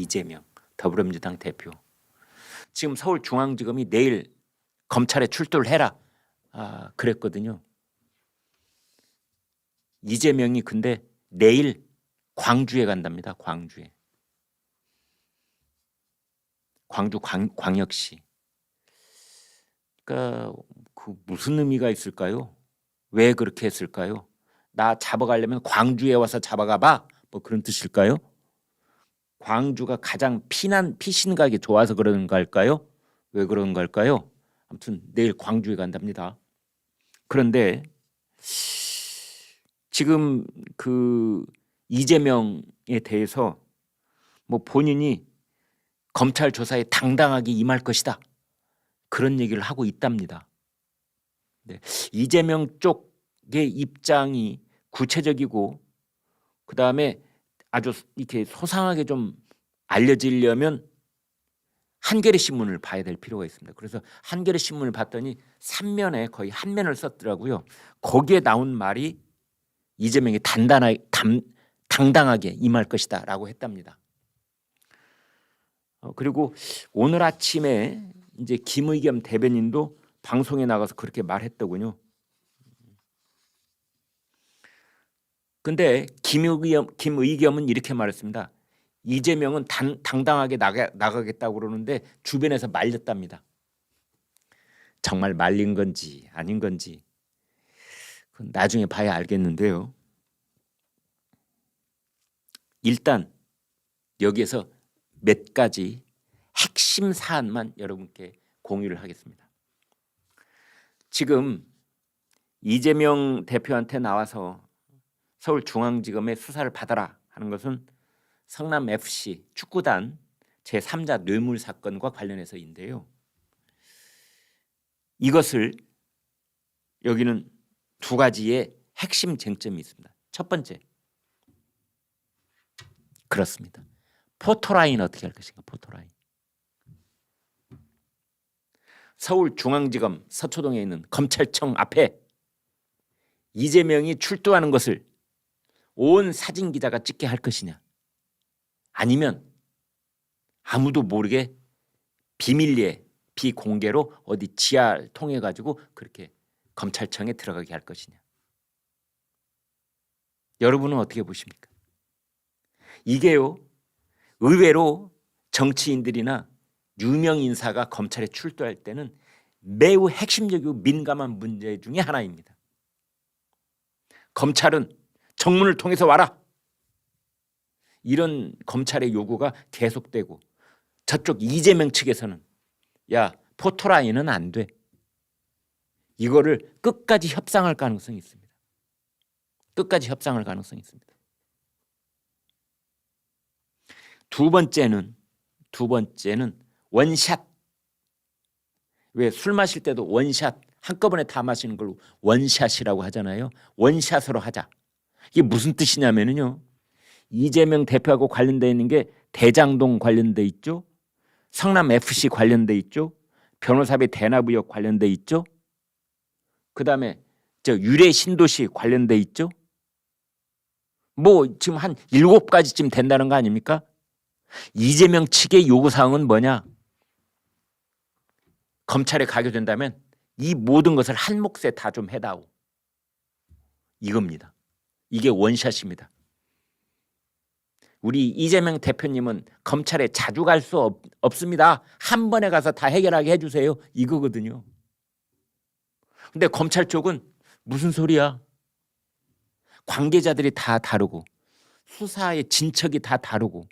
이재명 더불어민주당 대표. 지금 서울중앙지검이 내일 검찰에 출두를 해라 그랬거든요. 이재명이 근데 내일 광주에 간답니다. 광주에. 광주 광역시. 그러니까 그 무슨 의미가 있을까요? 왜 그렇게 했을까요? 나 잡아가려면 광주에 와서 잡아가봐 뭐 그런 뜻일까요? 광주가 가장 피신각이 좋아서 그러는 걸까요? 왜 그런 걸까요? 아무튼 내일 광주에 간답니다. 그런데 지금 그 이재명에 대해서 뭐 본인이 검찰 조사에 당당하게 임할 것이다 그런 얘기를 하고 있답니다. 네. 이재명 쪽의 입장이 구체적이고 그 다음에 아주 이렇게 소상하게 좀 알려지려면 한겨레 신문을 봐야 될 필요가 있습니다. 그래서 한겨레 신문을 봤더니 3면에 거의 한 면을 썼더라고요. 거기에 나온 말이 이재명이 당당하게 임할 것이다 라고 했답니다. 그리고 오늘 아침에 이제 김의겸 대변인도 방송에 나가서 그렇게 말했더군요. 근데 김의겸은 이렇게 말했습니다. 이재명은 당당하게 나가겠다고 그러는데 주변에서 말렸답니다. 정말 말린 건지 아닌 건지 그건 나중에 봐야 알겠는데요. 일단 여기에서 몇 가지 핵심 사안만 여러분께 공유를 하겠습니다. 지금 이재명 대표한테 나와서 서울중앙지검의 수사를 받아라 하는 것은 성남FC 축구단 제3자 뇌물 사건과 관련해서인데요. 이것을 여기는 두 가지의 핵심 쟁점이 있습니다. 첫 번째, 그렇습니다. 포토라인 어떻게 할 것인가. 포토라인. 서울중앙지검 서초동에 있는 검찰청 앞에 이재명이 출두하는 것을 온 사진기자가 찍게 할 것이냐, 아니면 아무도 모르게 비밀리에 비공개로 어디 지하를 통해 가지고 그렇게 검찰청에 들어가게 할 것이냐. 여러분은 어떻게 보십니까? 이게요, 의외로 정치인들이나 유명 인사가 검찰에 출두할 때는 매우 핵심적이고 민감한 문제 중에 하나입니다. 검찰은 정문을 통해서 와라. 이런 검찰의 요구가 계속되고 저쪽 이재명 측에서는 야, 포토라인은 안 돼. 이거를 끝까지 협상할 가능성이 있습니다. 끝까지 협상할 가능성이 있습니다. 두 번째는 원샷. 왜 술 마실 때도 원샷 한꺼번에 다 마시는 걸 원샷이라고 하잖아요. 원샷으로 하자. 이게 무슨 뜻이냐면요. 이재명 대표하고 관련되어 있는 게 대장동 관련돼 있죠. 성남FC 관련돼 있죠. 변호사비 대납 의혹 관련돼 있죠. 그다음에 유래 신도시 관련돼 있죠. 뭐 지금 한 7가지쯤 된다는 거 아닙니까? 이재명 측의 요구사항은 뭐냐? 검찰에 가게 된다면 이 모든 것을 한 몫에 다 좀 해다오. 이겁니다. 이게 원샷입니다. 우리 이재명 대표님은 검찰에 자주 갈 수 없습니다. 한 번에 가서 다 해결하게 해주세요. 이거거든요. 근데 검찰 쪽은 무슨 소리야? 관계자들이 다 다르고 수사의 진척이 다 다르고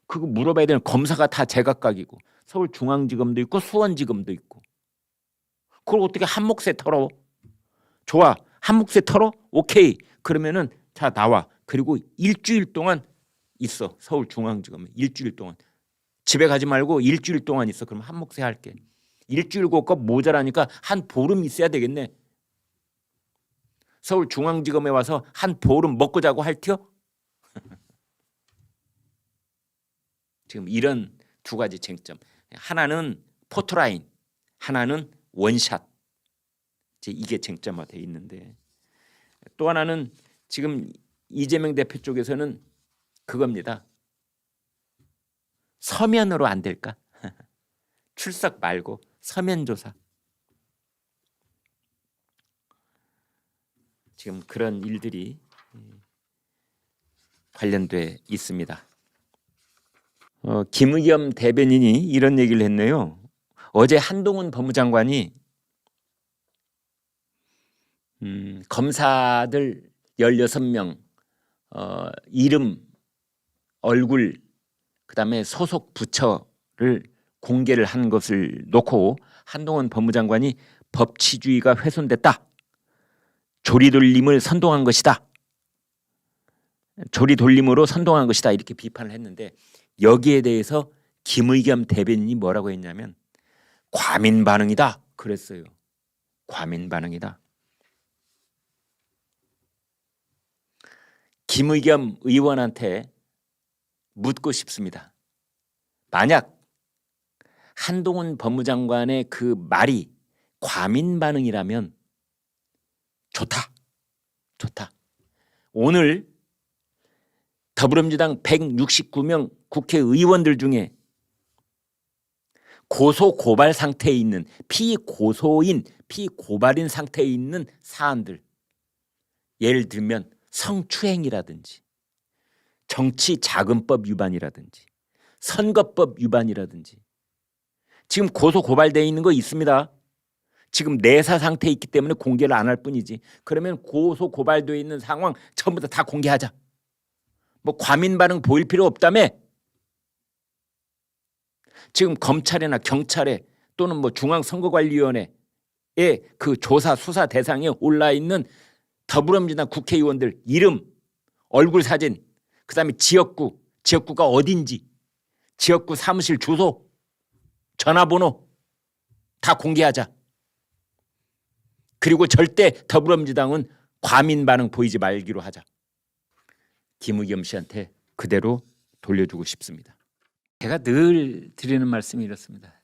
그거 물어봐야 되는 검사가 다 제각각이고 서울중앙지검도 있고 수원지검도 있고 그걸 어떻게 한 몫에 털어? 좋아. 한 몫에 털어? 오케이. 그러면은 자 나와. 그리고 일주일 동안 있어. 서울중앙지검에 일주일 동안. 집에 가지 말고 일주일 동안 있어. 그럼 한 몫에 할게. 일주일 걷고 모자라니까 한 보름 있어야 되겠네. 서울중앙지검에 와서 한 보름 먹고 자고 할 티요? 지금 이런 두 가지 쟁점. 하나는 포토라인, 하나는 원샷. 이게 쟁점화되어 있는데 또 하나는 지금 이재명 대표 쪽에서는 그겁니다. 서면으로 안 될까? 출석 말고 서면 조사. 지금 그런 일들이 관련돼 있습니다. 김의겸 대변인이 이런 얘기를 했네요. 어제 한동훈 법무장관이 검사들 16명 이름, 얼굴, 그다음에 소속 부처를 공개를 한 것을 놓고 한동훈 법무장관이 법치주의가 훼손됐다. 조리돌림을 선동한 것이다. 조리돌림으로 선동한 것이다. 이렇게 비판을 했는데 여기에 대해서 김의겸 대변인이 뭐라고 했냐면 과민 반응이다. 그랬어요. 과민 반응이다. 김의겸 의원한테 묻고 싶습니다. 만약 한동훈 법무장관의 그 말이 과민 반응이라면 좋다. 오늘 더불어민주당 169명 국회의원들 중에 고소 고발 상태에 있는 피고소인, 피고발인 상태에 있는 사안들, 예를 들면 성추행이라든지 정치자금법 위반이라든지 선거법 위반이라든지 지금 고소 고발되어 있는 거 있습니다. 지금 내사 상태에 있기 때문에 공개를 안 할 뿐이지. 그러면 고소 고발되어 있는 상황 전부 다 공개하자. 뭐 과민 반응 보일 필요 없다며. 지금 검찰이나 경찰에 또는 뭐 중앙선거관리위원회에 그 조사 수사 대상에 올라 있는 더불어민주당 국회의원들 이름, 얼굴 사진, 그다음에 지역구가 어딘지, 지역구 사무실 주소, 전화번호 다 공개하자. 그리고 절대 더불어민주당은 과민 반응 보이지 말기로 하자. 김의겸 씨한테 그대로 돌려주고 싶습니다. 제가 늘 드리는 말씀이 이렇습니다.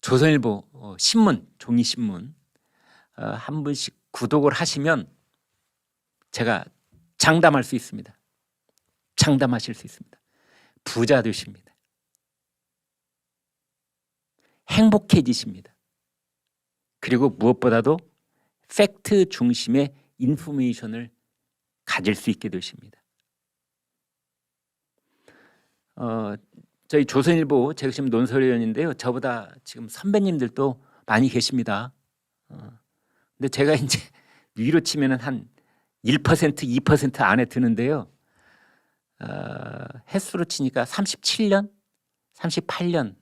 조선일보 신문, 종이신문 한 분씩 구독을 하시면 제가 장담할 수 있습니다. 장담하실 수 있습니다. 부자 되십니다. 행복해지십니다. 그리고 무엇보다도 팩트 중심의 인포메이션을 가질 수 있게 되십니다. 저희 조선일보 제가 지금 논설위원인데요. 저보다 지금 선배님들도 많이 계십니다. 근데 제가 이제 위로 치면은 한 1%, 2% 안에 드는데요. 횟수로 치니까 37년, 38년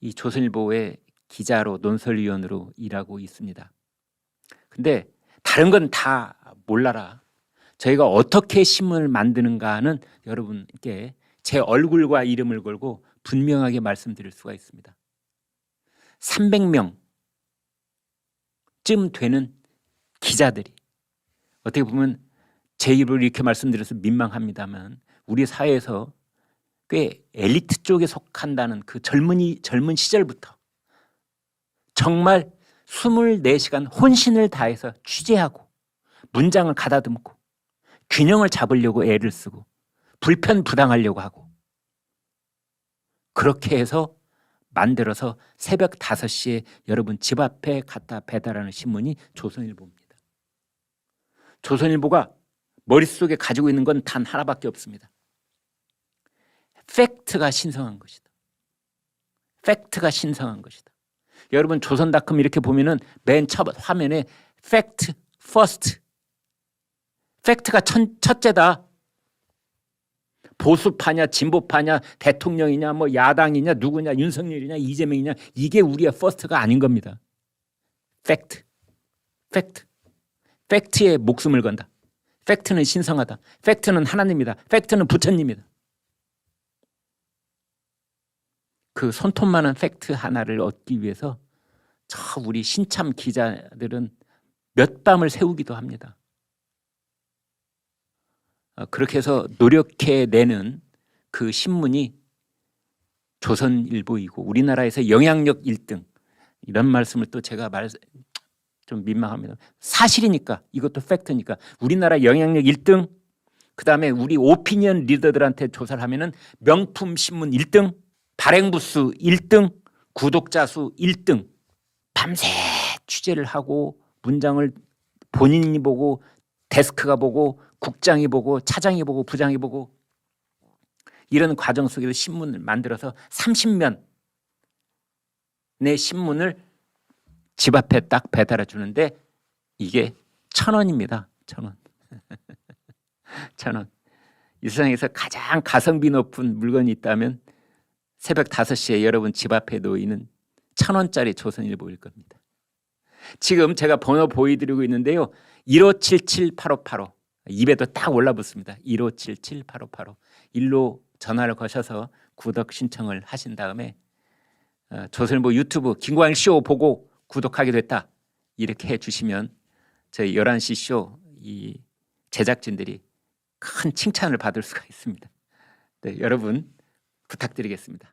이 조선일보의 기자로 논설위원으로 일하고 있습니다. 근데 다른 건 다 몰라라. 저희가 어떻게 신문을 만드는가는 여러분께 제 얼굴과 이름을 걸고 분명하게 말씀드릴 수가 있습니다. 300명쯤 되는 기자들이, 어떻게 보면 제 입으로 이렇게 말씀드려서 민망합니다만 우리 사회에서 꽤 엘리트 쪽에 속한다는 그 젊은 시절부터 정말 24시간 혼신을 다해서 취재하고 문장을 가다듬고 균형을 잡으려고 애를 쓰고 불편부당하려고 하고 그렇게 해서 만들어서 새벽 5시에 여러분 집 앞에 갖다 배달하는 신문이 조선일보입니다. 조선일보가 머릿속에 가지고 있는 건 단 하나밖에 없습니다. 팩트가 신성한 것이다. 팩트가 신성한 것이다. 여러분 조선닷컴 이렇게 보면은 맨 첫 화면에 팩트 퍼스트. 팩트가 첫째다. 보수파냐 진보파냐 대통령이냐 뭐 야당이냐 누구냐 윤석열이냐 이재명이냐 이게 우리의 퍼스트가 아닌 겁니다. 팩트. 팩트에 목숨을 건다. 팩트는 신성하다. 팩트는 하나님이다. 팩트는 부처님이다. 그 손톱 많은 팩트 하나를 얻기 위해서 저 우리 신참 기자들은 몇 밤을 새우기도 합니다. 그렇게 해서 노력해내는 그 신문이 조선일보이고 우리나라에서 영향력 1등 이런 말씀을 또 제가 좀 민망합니다. 사실이니까 이것도 팩트니까 우리나라 영향력 1등 그다음에 우리 오피니언 리더들한테 조사를 하면은 명품 신문 1등, 발행 부수 1등, 구독자 수 1등. 밤새 취재를 하고 문장을 본인이 보고 데스크가 보고 국장이 보고 차장이 보고 부장이 보고 이런 과정 속에서 신문을 만들어서 30면의 신문을 집 앞에 딱 배달해 주는데 이게 1,000원입니다. 1,000원. 1,000원. 이 세상에서 가장 가성비 높은 물건이 있다면 새벽 5시에 여러분 집 앞에 놓이는 1,000원짜리 조선일보일 겁니다. 지금 제가 번호 보여드리고 있는데요. 1577-8585 입에도 딱 올라붙습니다. 1577-8585 일로 전화를 거셔서 구독 신청을 하신 다음에 조선일보 유튜브 김광일 쇼 보고 구독하게 됐다 이렇게 해주시면 저희 11시 쇼 이 제작진들이 큰 칭찬을 받을 수가 있습니다. 네, 여러분 부탁드리겠습니다.